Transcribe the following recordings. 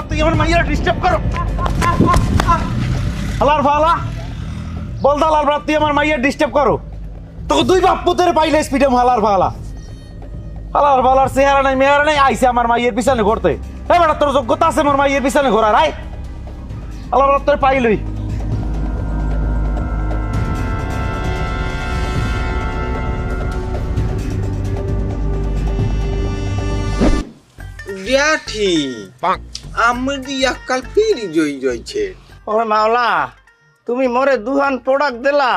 তুই আমার মাইয়া ডিস্টার্ব করো হালার ফালা বলদা লাল রাত তুই আমার মাইয়া ডিস্টার্ব করো তোকে দুই বাপ পুতের পাইলে স্পিডে হালার ফালা হালার ফালার চেহারা নাই মেহারা নাই আইসে আমার মাইয়ের পিছনে ঘুরতে এবার তোর যোগ্যতা আছে আমার মাইয়ের পিছনে ঘোরার আয় হালার রাত তোর পাইলই ব্যাঠি আমি দিয়া কাল ফিরি জই রইছে ওরে মাওলা তুমি মোরে দুহান প্রোডাক্ট দিলা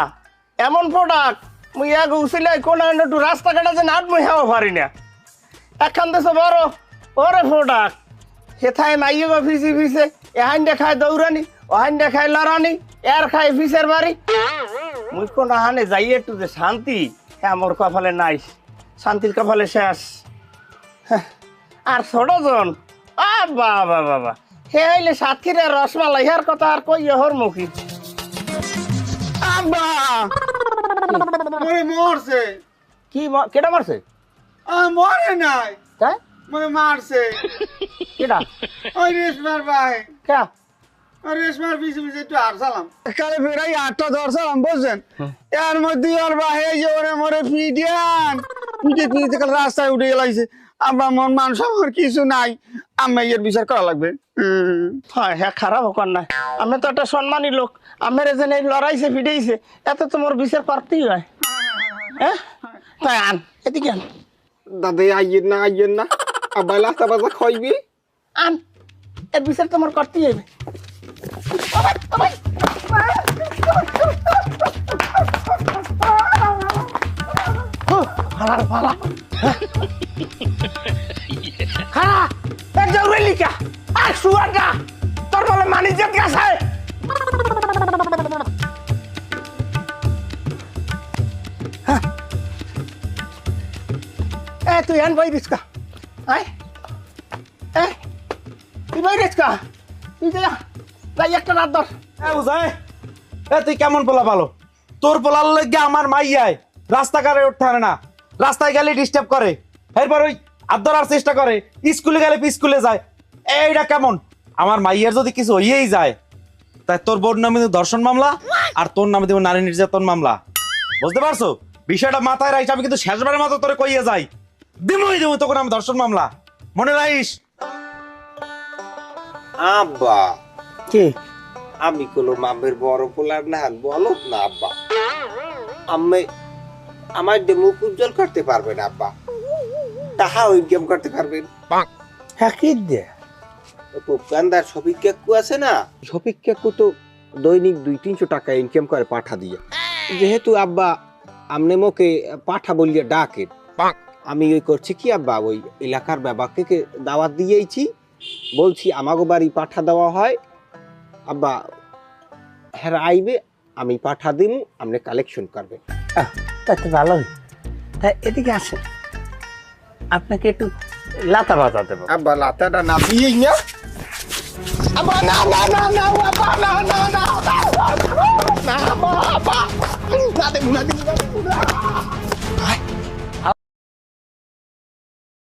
এমন প্রোডাক্ট মুই এক উছিলাই কোন একটু রাস্তাঘাটে যে নাট মুই হেওয়া পারি না একখান দেশে বড় ওরে প্রোডাক্ট হেথায় মাইয়ে বা ফিসি ফিসে এহান দেখায় দৌড়ানি ওহান দেখায় লড়ানি এর খায় ফিসের বাড়ি মুই কোন হানে যাই একটু যে শান্তি হ্যাঁ মোর কপালে নাই শান্তির কপালে শেষ আর ছোটজন বাবা বাবা হে হইলে সাতক্ষীরের রসমালাই হের কথা আর কই হর মুখী মরছে কি কেটা মারছে মরে নাই তাই মানে মারছে কেটা ওই রেশমার ভাই কে রেশমার পিছে পিছে একটু হারসালাম কালে ফেরাই 8টা ধরসালাম বুঝছেন এর মধ্যে আর ভাই যে ওরে মরে পিডিয়ান পিঠে পিঠে কাল রাস্তায় উঠে গেলাইছে আমার মন মানুষ আমার কিছু নাই আমি এর বিচার করা লাগবে হ্যাঁ হ্যাঁ খারাপ হোক নাই আমি তো একটা সম্মানী লোক আমার এজেন এই লড়াইছে ফিডেইছে এত তোমার বিচার করতেই হয় হ্যাঁ তাই আন এদিকে আন দাদা আইয়েন না আবার লাস্তা বাজা খাইবি আন এর বিচার তোমার করতেই হবে ফালা ফালা খারা এক জরুরি লিখা আর সুয়ারটা তোর বলে মানিজ্জাত গাছে এ তুই আন বই দিস কা আয় এ তুই বই দিস কা তুই যা যাই একটা রাত ধর বুঝায় এ তুই কেমন পোলা ভালো তোর পোলার লেগে আমার মাইয়ায় রাস্তাঘাটে উঠতে পারে না রাস্তায় গেলে ডিস্টার্ব করে এরপর ওই আদরার চেষ্টা করে স্কুলে গেলে স্কুলে যায় এইটা কেমন আমার মাইয়ার যদি কিছু হইয়েই যায় তাই তোর বোন নামে ধর্ষণ মামলা আর তোর নামে দেবো নারী নির্যাতন মামলা বুঝতে পারছো বিষয়টা মাথায় রাখিস আমি কিন্তু শেষবারের মতো তোরে কইয়ে যাই দেবো তখন আমি ধর্ষণ মামলা মনে রাখিস আব্বা কি আমি কোনো মামের বড় পোলার না বলো না আব্বা আমি আমার যে মুখ উজ্জ্বল করতে পারবেন আব্বা তাহা ইনকাম করতে পারবেন হ্যাঁ কি দে দোকানদার শফিক কাকু আছে না শফিক কাকু তো দৈনিক 200-300 টাকা ইনকাম করে পাঠা দিয়ে যেহেতু আব্বা আমনে মোকে পাঠা বলিয়ে ডাকেন আমি ওই করছি কি আব্বা ওই এলাকার বাবাকে দাওয়াত দিয়েছি বলছি আমাগো বাড়ি পাঠা দেওয়া হয় আব্বা হ্যাঁ আইবে আমি পাঠা দিমু আপনি কালেকশন করবেন তাতে ভালোই হ্যাঁ এদিকে আসেন আপনাকে একটু লাতা বাতা দেবো আব্বা লাতাটা না দিয়েই না আব্বা না না না না আব্বা না না না না আব্বা না দেবো না দেবো না